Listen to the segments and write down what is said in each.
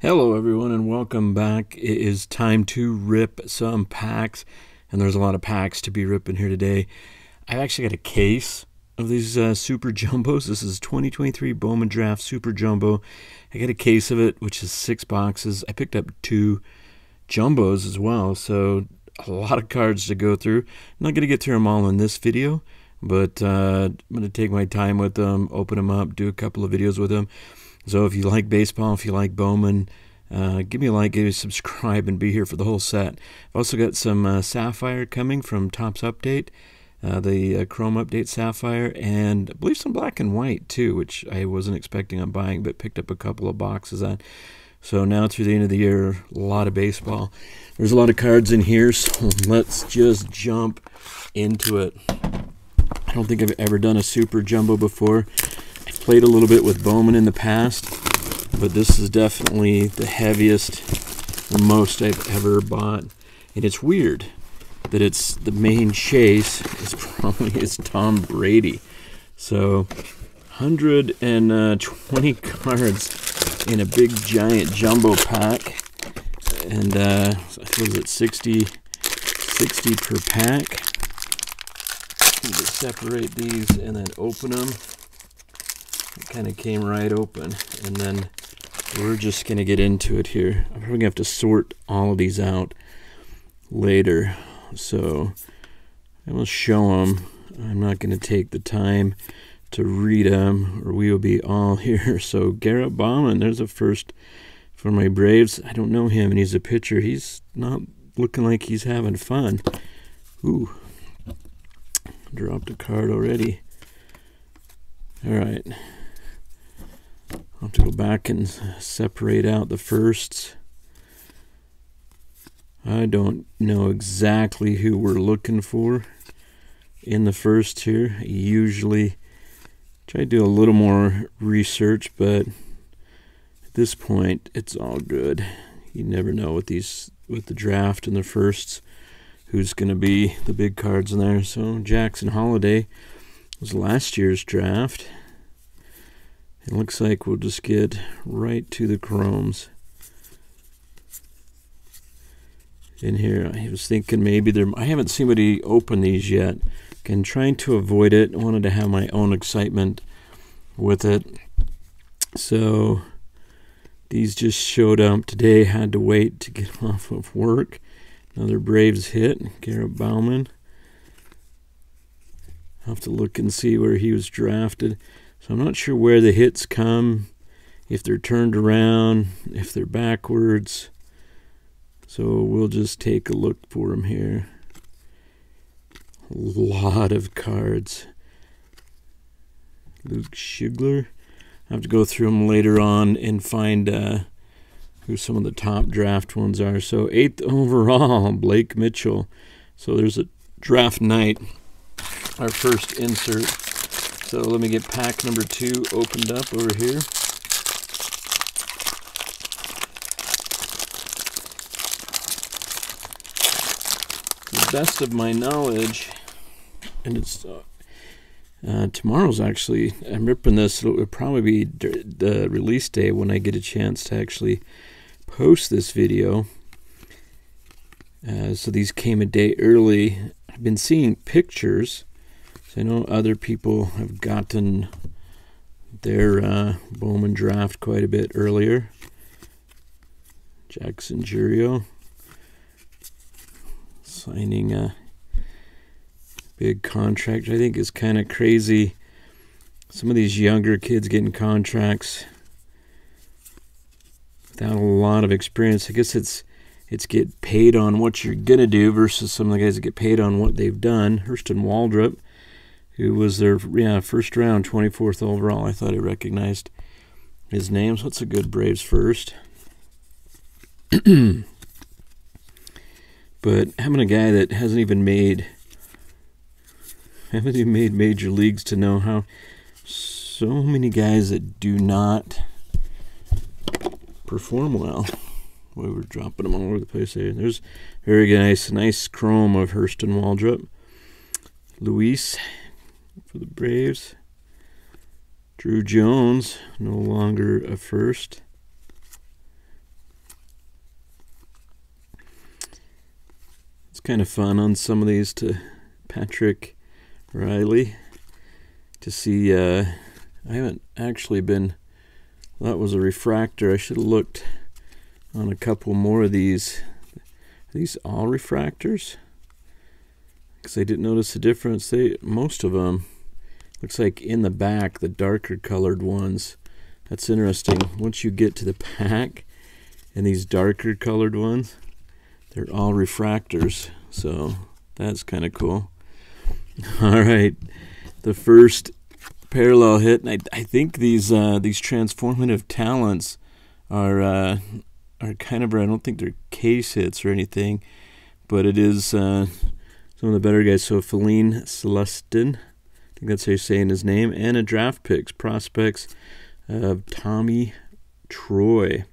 Hello everyone and welcome back. It is time to rip some packs, and there's a lot of packs to be ripping here today. I've actually got a case of these Super Jumbos. This is 2023 Bowman Draft Super Jumbo. I got a case of it, which is 6 boxes. I picked up 2 Jumbos as well, so a lot of cards to go through. I'm not going to get through them all in this video, but I'm going to take my time with them, open them up, do a couple of videos with them. So if you like baseball, if you like Bowman, give me a like, give me a subscribe, and be here for the whole set. I've also got some Sapphire coming from Topps Update, the Chrome Update Sapphire, and I believe some black and white too, which I wasn't expecting on buying, but picked up a couple of boxes on. So now through the end of the year, a lot of baseball. There's a lot of cards in here, so let's just jump into it. I don't think I've ever done a Super Jumbo before. I've played a little bit with Bowman in the past, but this is definitely the heaviest, the most I've ever bought. And it's weird that it's the main chase is Tom Brady. So 120 cards in a big giant jumbo pack, and was it 60 per pack? Need to separate these and then open them. It kind of came right open, and then we're just going to get into it here. I'm probably going to have to sort all of these out later, so I will show them. I'm not going to take the time to read them, or we will be all here. So Garrett Bowman, there's a first for my Braves. I don't know him, and he's a pitcher. He's not looking like he's having fun. Ooh, dropped a card already. All right. I'll have to go back and separate out the firsts. I don't know exactly who we're looking for in the first here. I usually try to do a little more research, but at this point, it's all good. You never know with the draft and the firsts, who's going to be the big cards in there. So Jackson Holiday was last year's draft. It looks like we'll just get right to the chromes. In here, I was thinking maybe I haven't seen anybody open these yet. Again, trying to avoid it. I wanted to have my own excitement with it. So these just showed up today. Had to wait to get off of work. Another Braves hit, Garrett Bowman. I'll have to look and see where he was drafted. So I'm not sure where the hits come, if they're turned around, if they're backwards. So we'll just take a look for them here. A lot of cards. Luke Schigler. I have to go through them later on and find who some of the top draft ones are. So 8th overall, Blake Mitchell. So there's a draft night, our first insert. So let me get pack number 2 opened up over here. To the best of my knowledge, and it's tomorrow's actually, I'm ripping this, so it would probably be the release day when I get a chance to actually post this video. So these came a day early. I've been seeing pictures. I know other people have gotten their Bowman draft quite a bit earlier. Jackson Jurio signing a big contract. I think is kind of crazy. Some of these younger kids getting contracts without a lot of experience. I guess it's get paid on what you're gonna do versus some of the guys that get paid on what they've done. Hurston Waldrop, who was their first round, 24th overall. I thought I recognized his name. So it's a good Braves first. But having a guy that hasn't even made major leagues to know how so many guys that do not perform well. We were dropping them all over the place there. There's very nice chrome of Hurston Waldrop. Luis for the Braves. Drew Jones, no longer a first. kind of fun on some of these to Patrick Riley to see. I haven't actually been. That was a refractor. I should have looked on a couple more of these. Are these all refractors? Because I didn't notice the difference. Most of them looks like in the back, the darker colored ones. That's interesting. Once you get to the back and these darker colored ones, they're all refractors. So that's kind of cool. All right, the first parallel hit. And I think these transformative talents are kind of, I don't think they're case hits or anything, but it is some of the better guys. So Feline Celestin, I think that's how you're saying his name, and a draft picks prospects of Tommy Troy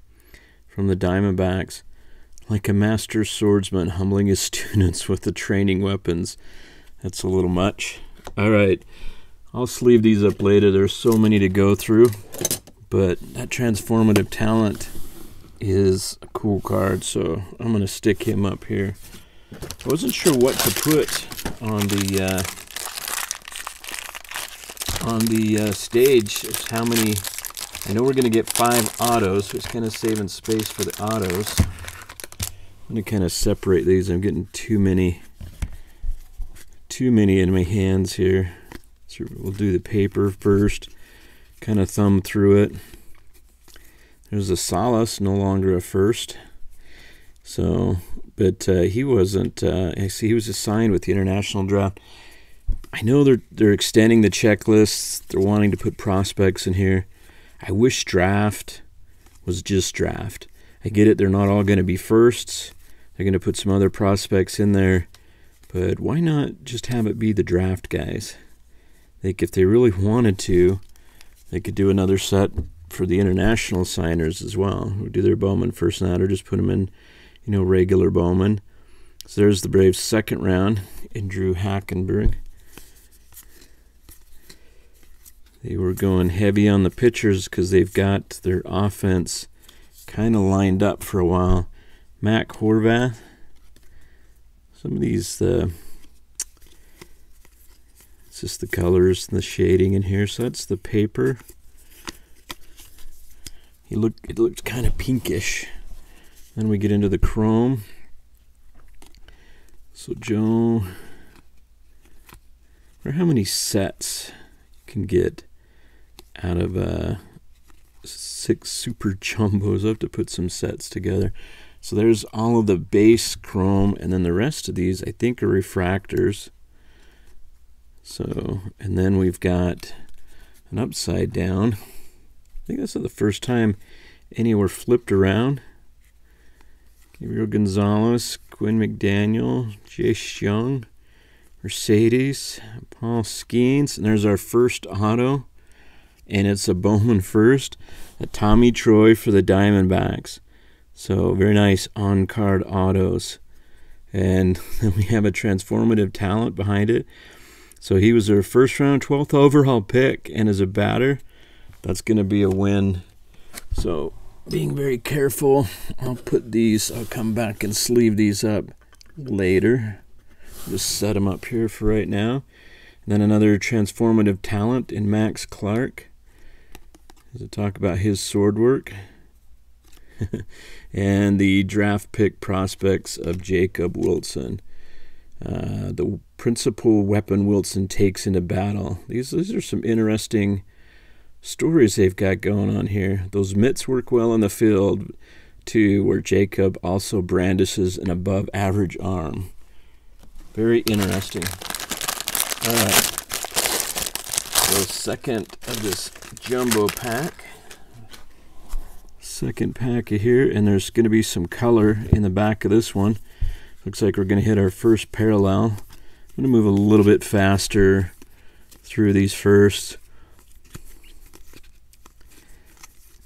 from the Diamondbacks. Like a master swordsman humbling his students with the training weapons. That's a little much. All right, I'll sleeve these up later. There's so many to go through, but that transformative talent is a cool card, so I'm going to stick him up here. I wasn't sure what to put on the stage. It's how many. I know we're going to get 5 autos, so it's kind of saving space for the autos. I'm going to kind of separate these. I'm getting too many in my hands here. So we'll do the paper first, kind of thumb through it. There's a Salas, no longer a first. So, but he wasn't. I see he was assigned with the international draft. I know they're extending the checklists. They're wanting to put prospects in here. I wish draft was just draft. I get it. They're not all going to be firsts. They're going to put some other prospects in there. But why not just have it be the draft guys? Like, if they really wanted to, they could do another set for the international signers as well, who do their Bowman first night, or just put them in, regular Bowman. So there's the Braves' second round in Drew Hackenberg. They were going heavy on the pitchers because they've got their offense kind of lined up for a while. Mac Horvath. Some of these, it's just the colors and the shading in here. So that's the paper. It looked kind of pinkish. Then we get into the chrome. So Joe, I wonder how many sets you can get out of 6 super jumbos. I have to put some sets together. So there's all of the base chrome, and then the rest of these I think are refractors. So, and then we've got an upside down. I think that's the first time any were flipped around. Gabriel Gonzalez, Quinn McDaniel, Jace Young, Mercedes, Paul Skeens, and there's our first auto, and it's a Bowman first, a Tommy Troy for the Diamondbacks. So very nice on-card autos. And then we have a transformative talent behind it. So he was their first round 12th overall pick, and as a batter, that's going to be a win. So being very careful. I'll come back and sleeve these up later. Just set them up here for right now. And then another transformative talent in Max Clark. To talk about his sword work. And the draft pick prospects of Jacob Wilson. The principal weapon Wilson takes into battle. These are some interesting stories they've got going on here. Those mitts work well in the field, too, where Jacob also brandishes an above-average arm. Very interesting. All right. So second of this jumbo pack. Second pack here, and there's going to be some color in the back of this one. Looks like we're going to hit our first parallel. I'm going to move a little bit faster through these first.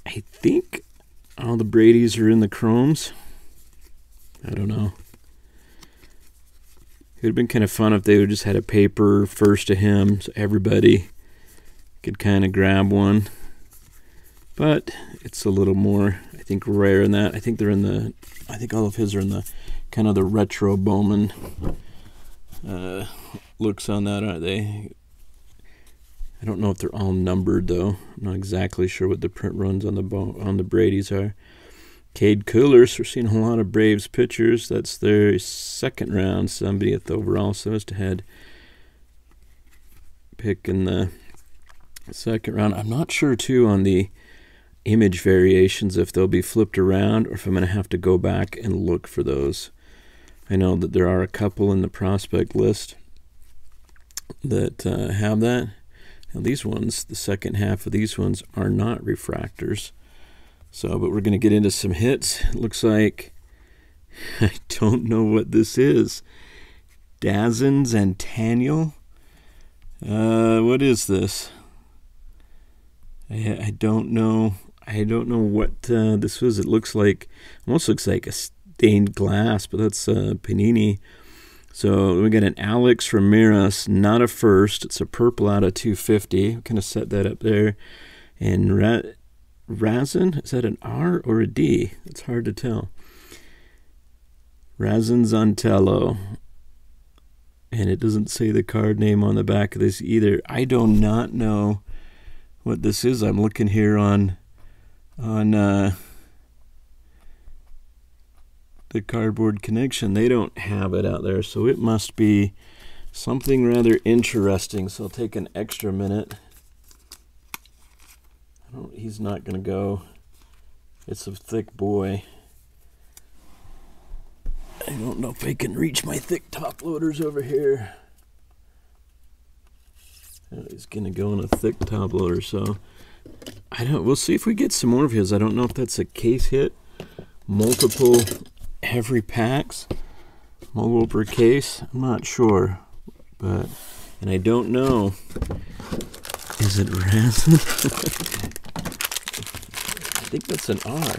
I think all the Bradys are in the chromes. I don't know. It would have been kind of fun if they would just had a paper first to him, so everybody could kind of grab one. But it's a little more, I think rare in that. I think they're in the, I think all of his are in the kind of the retro Bowman looks on that, aren't they? I don't know if they're all numbered though. I'm not exactly sure what the print runs on the Brady's are. Cade Coolers, we're seeing a lot of Braves pitchers. That's their second round, 70th overall, so it's ahead pick in the second round. I'm not sure too on the image variations if they'll be flipped around or if I'm going to have to go back and look for those. I know that there are a couple in the prospect list that have that. Now these ones, the second half of these ones are not refractors. So, but we're going to get into some hits. It looks like, I don't know what this is. Dazen Zantaniel? What is this? I don't know. I don't know what this was. It looks like, almost looks like a stained glass, but that's Panini. So we got an Alex Ramirez, not a first. It's a purple out of 250. Kind of set that up there. And Razin, is that an R or a D? It's hard to tell. Razin Zantello. And it doesn't say the card name on the back of this either. I do not know what this is. I'm looking here on the Cardboard Connection. They don't have it out there, so it must be something rather interesting. So I'll take an extra minute. He's not going to go. It's a thick boy. I don't know if I can reach my thick top loaders over here. He's going to go in a thick top loader, so we'll see if we get some more of his. I don't know if that's a case hit. Multiple every packs. Multiple per case. I'm not sure. And I don't know. Is it Ransom? I think that's an R.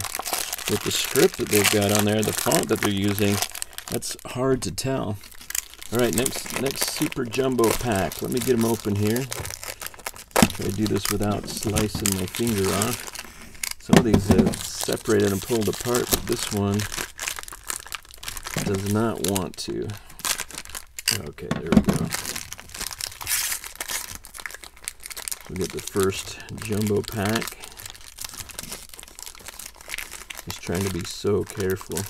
With the script that they've got on there, the font that they're using, that's hard to tell. All right, next super jumbo pack. Let me get them open here. Try to do this without slicing my finger off. Some of these have separated and pulled apart, but this one does not want to. Okay, there we go. We get the first jumbo pack. Just trying to be so careful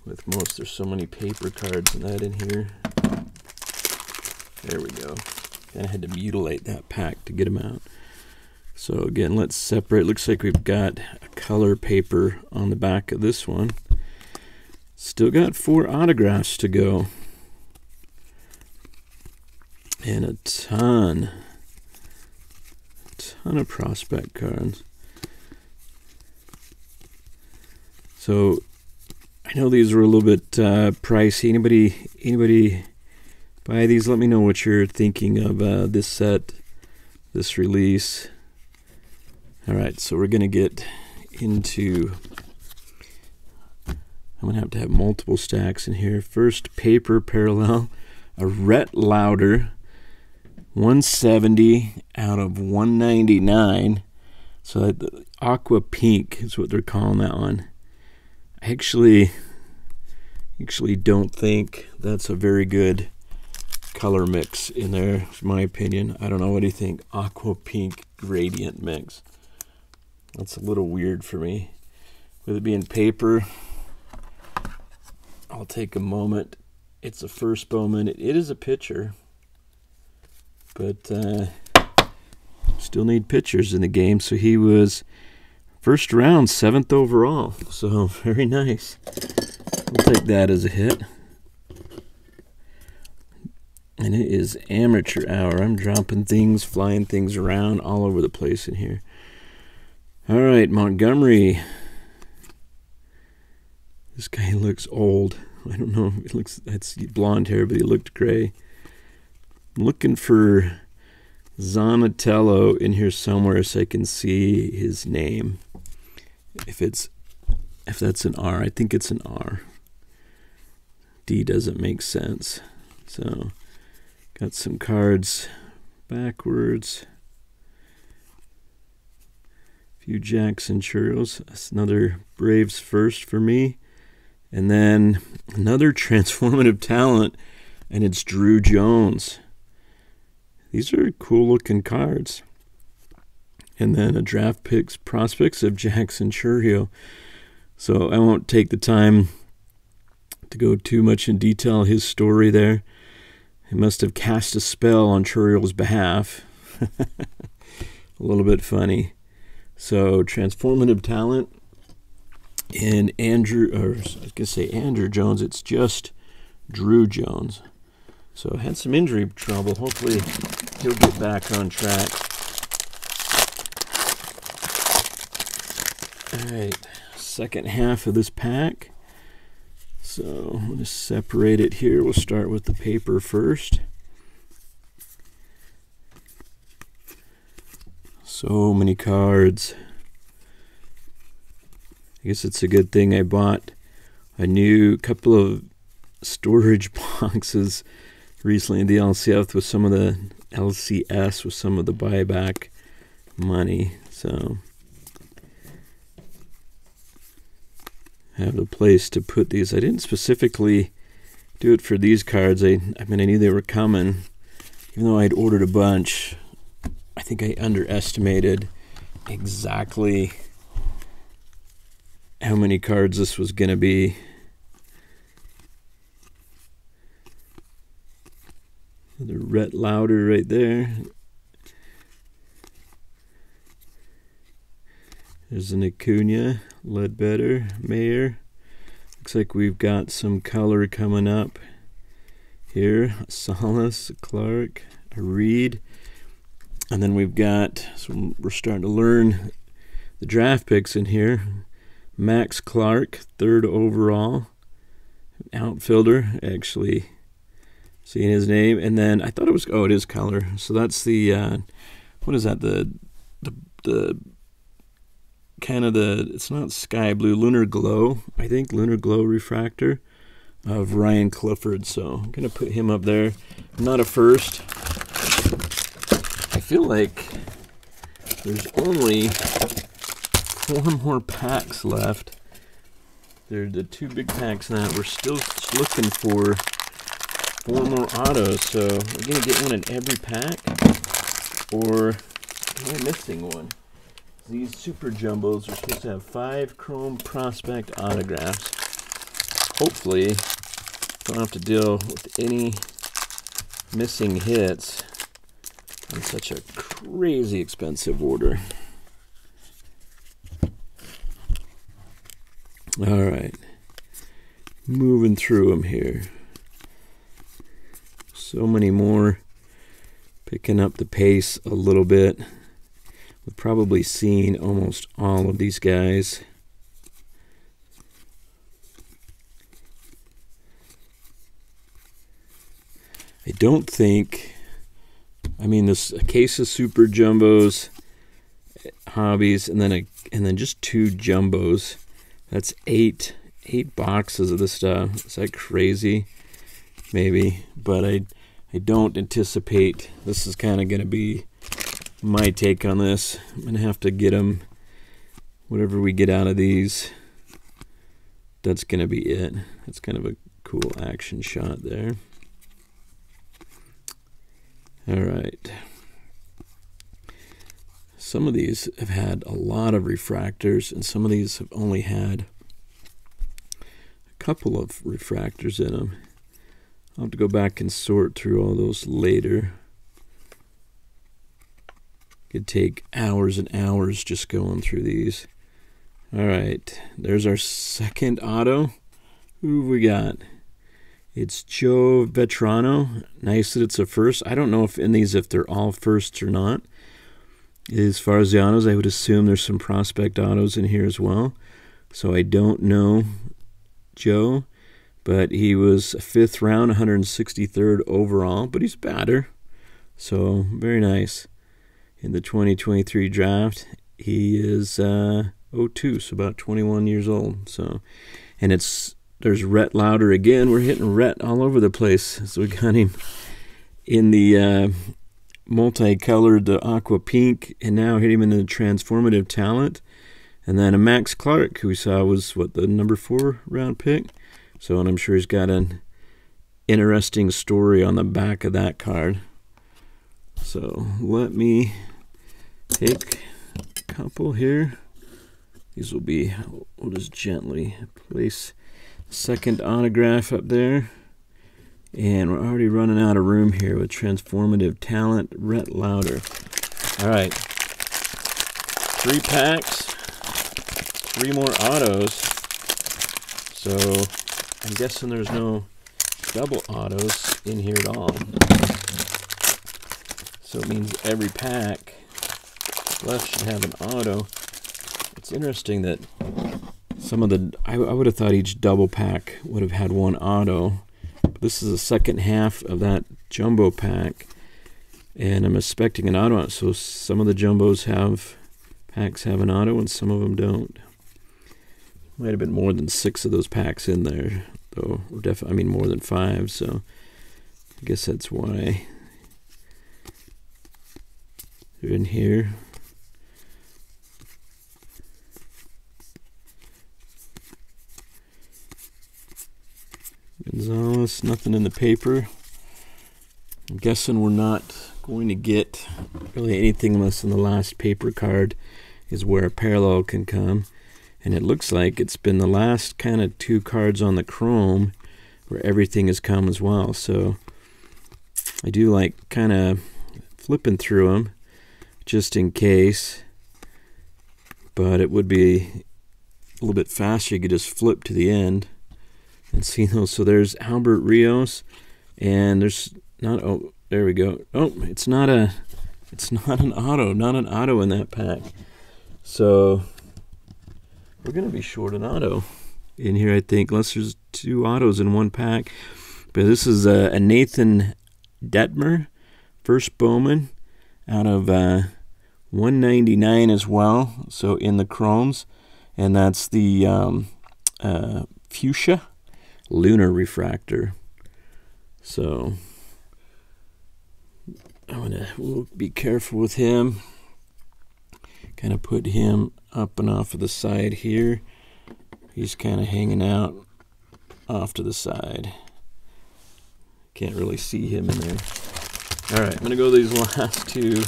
with most. There's so many paper cards and that in here. There we go. I had to mutilate that pack to get them out. So again, let's separate. Looks like we've got a color paper on the back of this one. Still got 4 autographs to go. And a ton of prospect cards. So I know these were a little bit pricey. Anybody buy these? Let me know what you're thinking of this set, this release. All right, so we're gonna get into. I'm gonna have to have multiple stacks in here. First paper parallel, a Rhett Lauder, 170 out of 199. So the aqua pink is what they're calling that one. I actually don't think that's a very good color mix in there, in my opinion. I don't know, what do you think? Aqua pink gradient mix. That's a little weird for me. With it being paper, I'll take a moment. It's a first Bowman. It is a pitcher, but still need pitchers in the game. So he was first round, 7th overall. So very nice. We'll take that as a hit. And it is amateur hour. I'm dropping things, flying things around all over the place in here. All right, Montgomery. This guy looks old. I don't know. It looks, that's blonde hair, but he looked gray. I'm looking for Zonatello in here somewhere so I can see his name. If that's an R, I think it's an R. D doesn't make sense. So got some cards backwards. few Jackson Churros. That's another Braves first for me. And then another transformative talent, and it's Drew Jones. These are cool looking cards. And then a draft picks prospects of Jackson Churro. So I won't take the time to go too much in detail his story there. He must have cast a spell on Churro's behalf. A little bit funny. So transformative talent in Andrew Jones. It's just Drew Jones. So had some injury trouble. Hopefully he'll get back on track. All right, second half of this pack. So I'm going to separate it here. We'll start with the paper first. So many cards. I guess it's a good thing I bought a new couple of storage boxes recently in the LCS with some of the buyback money. So I have a place to put these. I didn't specifically do it for these cards. I mean, I knew they were coming. Even though I'd ordered a bunch, I think I underestimated exactly how many cards this was going to be. The Rhett Lauder right there. There's an Acuna, Ledbetter, Mayer. Looks like we've got some color coming up here. Salas, Clark, a Reed. And then we've got, so we're starting to learn the draft picks in here. Max Clark, 3rd overall. Outfielder, actually seeing his name. And then I thought it was, oh, it is color. So that's the, what is that? The kind of the, it's not sky blue, lunar glow, I think, lunar glow refractor of Ryan Clifford. So I'm going to put him up there. Not a first. I feel like there's only 4 more packs left. They're the 2 big packs now. We're still looking for 4 more autos. So we're going to get one in every pack. Or am I missing one? These super jumbos are supposed to have 5 chrome prospect autographs. Hopefully, don't have to deal with any missing hits on such a crazy expensive order. All right, moving through them here. So many more, picking up the pace a little bit. We've probably seen almost all of these guys. I don't think, I mean, this a case of super jumbos, hobbies, and then just 2 jumbos. That's 8 boxes of this stuff. Is that crazy? Maybe, but I don't anticipate this is kind of going to be my take on this. I'm going to have to get them, whatever we get out of these, that's going to be it. That's kind of a cool action shot there. All right. Some of these have had a lot of refractors, and some of these have only had a couple of refractors in them. I'll have to go back and sort through all those later. Could take hours and hours just going through these. All right, there's our second auto. Who have we got? It's Joe Vetrano. Nice that it's a first. I don't know if in these, if they're all firsts or not. As far as the autos, I would assume there's some prospect autos in here as well. So I don't know Joe, but he was a 5th round, 163rd overall, but he's a batter. So very nice. In the 2023 draft, he is 02, so about 21 years old. So, and there's Rhett Lauder again. We're hitting Rhett all over the place. So we got him in the multicolored aqua pink, and now hit him in the transformative talent. And then a Max Clark, who we saw was, what, the number 4 round pick? So, and I'm sure he's got an interesting story on the back of that card. So, let me take a couple here. These will be, we'll just gently place the second autograph up there. And we're already running out of room here with transformative talent, Rhett Lauder. All right, 3 packs. 3 more autos, so I'm guessing there's no double autos in here at all. So it means every pack left should have an auto. It's interesting that some of the, I would have thought each double pack would have had 1 auto. But this is the second half of that jumbo pack, and I'm expecting an auto. So some of the jumbos packs have an auto and some of them don't. Might have been more than 6 of those packs in there, though. I mean, more than 5, so I guess that's why they're in here. Gonzalez, nothing in the paper. I'm guessing we're not going to get really anything unless in the last paper card is where a parallel can come. And it looks like it's been the last kind of 2 cards on the chrome where everything has come as well. So I do like kind of flipping through them just in case. But it would be a little bit faster. You could just flip to the end and see those. So there's Albert Rios, and there's not, oh, there we go. Oh, it's not an auto in that pack. So we're going to be short an auto in here, I think, unless there's 2 autos in 1 pack. But this is a Nathan Detmer, first Bowman, out of 199 as well, so in the chromes. And that's the Fuchsia Lunar Refractor. So we'll be careful with him. Kind of put him up and off of the side here. He's kind of hanging out off to the side. Can't really see him in there. All right, I'm going to go these last 2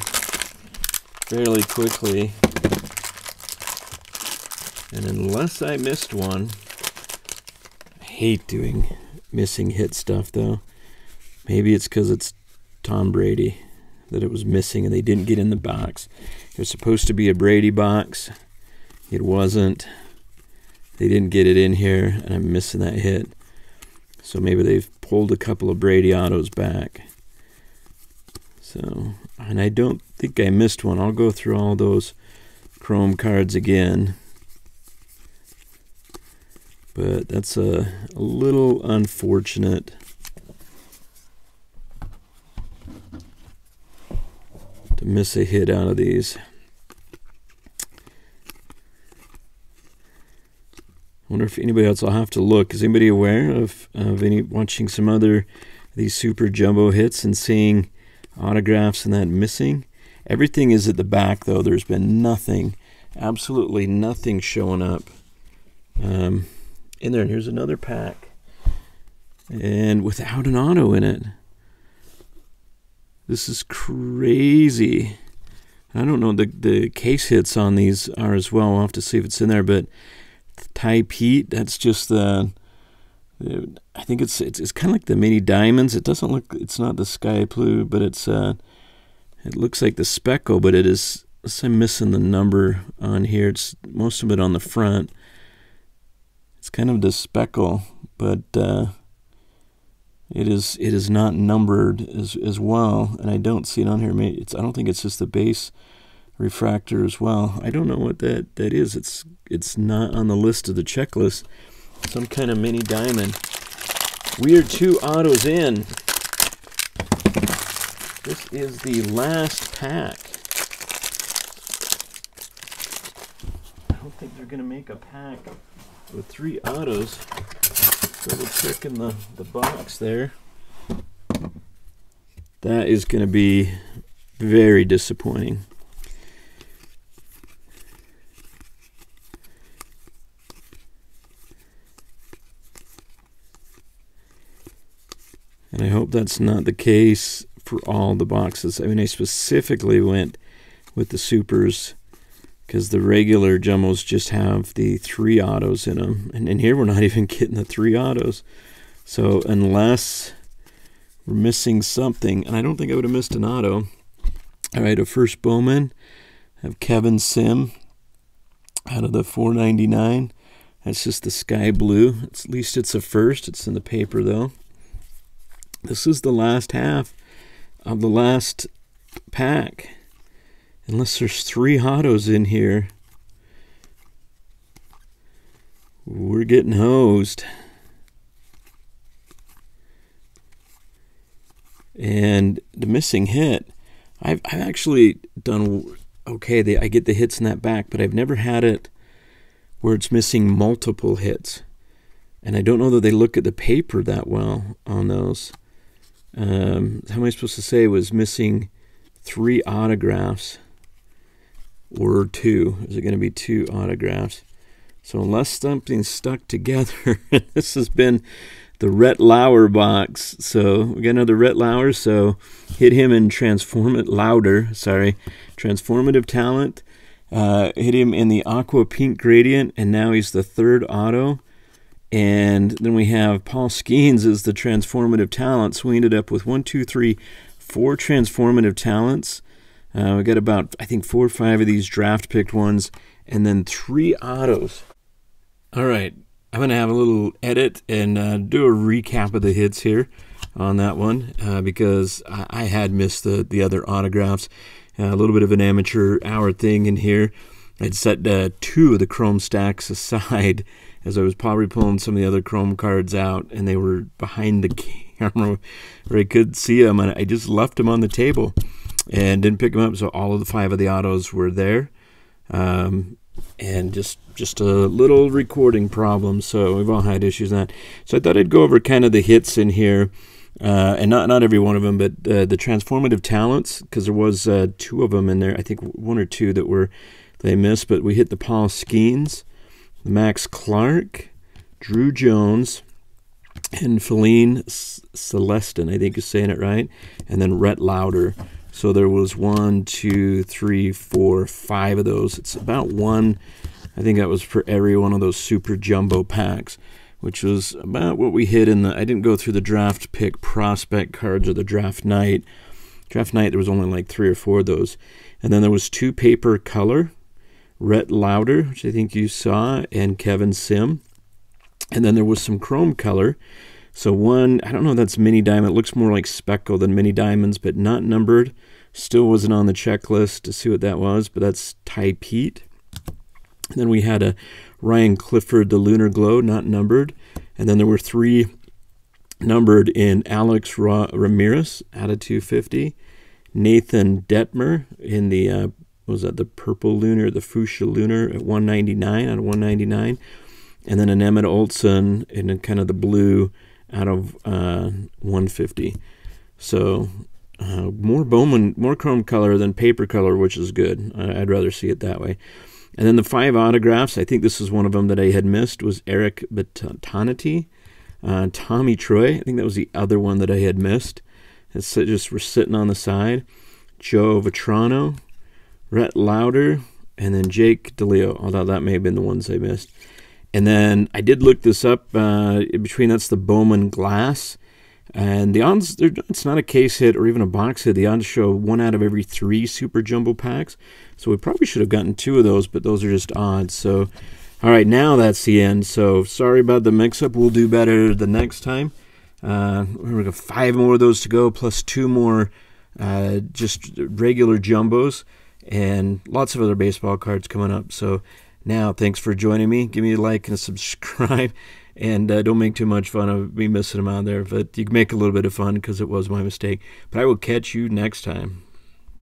fairly quickly. And unless I missed one, I hate doing missing hit stuff though. Maybe it's because it's Tom Brady that it was missing and they didn't get in the box. It was supposed to be a Brady box. It wasn't. They didn't get it in here, and I'm missing that hit. So maybe they've pulled a couple of Brady autos back. So, and I don't think I missed one. I'll go through all those chrome cards again. But that's a little unfortunate. To miss a hit out of these. I wonder if anybody else, I'll have to look. Is anybody aware of any watching some other these super jumbo hits and seeing autographs and that missing? Everything is at the back though. There's been nothing, absolutely nothing showing up in there. And here's another pack, and without an auto in it. This is crazy. I don't know, the case hits on these are as well. We'll have to see if it's in there, but Ty Pete, that's just the I think it's kind of like the mini diamonds. It doesn't look, it's not the sky blue, but it's it looks like the speckle, but it is, I'm missing the number on here. It's most of it on the front. It's kind of the speckle, but it is not numbered as well, and I don't see it on here. I don't think it's just the base refractor as well. I don't know what that is. It's not on the list of the checklist. Some kind of mini diamond. We are 2 autos in. This is the last pack. I don't think they're going to make a pack with 3 autos. Double checking the box there. That is going to be Very disappointing. And I hope that's not the case for all the boxes. I mean, I specifically went with the supers because the regular jumbos just have the 3 autos in them. And in here, we're not even getting the 3 autos. So unless we're missing something, and I don't think I would have missed an auto. All right, a first Bowman. I have Kevin Sim out of the 499. That's just the sky blue. At least it's a first. It's in the paper, though. This is the last half of the last pack. Unless there's 3 autos in here, we're getting hosed. And the missing hit, I've actually done okay. I get the hits in that back, but I've never had it where it's missing multiple hits. And I don't know that they look at the paper that well on those. How am I supposed to say it was missing 3 autographs or 2? Is it going to be 2 autographs? So unless something's stuck together, this has been the Rhett Lauer box. So we got another Rhett Lauer. So hit him in transformative talent. Hit him in the aqua pink gradient, and now he's the 3rd auto. And then we have Paul Skeens as the transformative talent. So we ended up with 4 transformative talents. We got about, I think, 4 or 5 of these draft picked ones, and then 3 autos. All right, I'm going to have a little edit and do a recap of the hits here on that one because I had missed the other autographs. A little bit of an amateur hour thing in here. I'd set 2 of the chrome stacks aside as I was probably pulling some of the other chrome cards out, and they were behind the camera where I could see them, and I just left them on the table and didn't pick them up. So all of the 5 of the autos were there, and just a little recording problem. So we've all had issues with that. So I thought I'd go over kind of the hits in here, and not every one of them, but the transformative talents, because there was 2 of them in there. I think 1 or 2 that they missed, but we hit the Paul Skeens, Max Clark, Drew Jones, and Feline Celestin, I think is saying it right, and then Rhett Lauer. So there was 1, 2, 3, 4, 5 of those. It's about 1, I think that was for every one of those super jumbo packs, which was about what we hit in the, I didn't go through the draft pick prospect cards or the draft night. Draft night, there was only like 3 or 4 of those. And then there was 2 paper color, Rhett Lauer, which I think you saw, and Kevin Sim. And then there was some chrome color. So 1, I don't know if that's mini diamond. It looks more like speckle than mini diamonds, but not numbered. Still wasn't on the checklist to see what that was, but that's Ty Pete. And then we had a Ryan Clifford, the Lunar Glow, not numbered. And then there were 3 numbered in Alex Ramirez out of 250. Nathan Detmer in the was that the purple lunar, the fuchsia lunar at 199 out of 199, and then an Emmett Olson in kind of the blue out of 150. So more Bowman, more chrome color than paper color, which is good. I'd rather see it that way. And then the 5 autographs, I think this is one of them that I had missed, was Eric Batonati, Tommy Troy. I think that was the other one that I had missed. It's just were sitting on the side. Joe Vetrano, Rhett Lauer, and then Jake DeLeo, although that may have been the ones I missed. And then I did look this up. In between, that's the Bowman Glass. And the odds, it's not a case hit or even a box hit. The odds show 1 out of every 3 super jumbo packs. So we probably should have gotten 2 of those, but those are just odds. So, all right, now that's the end. So sorry about the mix-up. We'll do better the next time. We're going to 5 more of those to go, plus 2 more just regular jumbos, and lots of other baseball cards coming up. So now, thanks for joining me. Give me a like and a subscribe, and don't make too much fun of me missing them out there. But you can make a little bit of fun because it was my mistake. But I will catch you next time.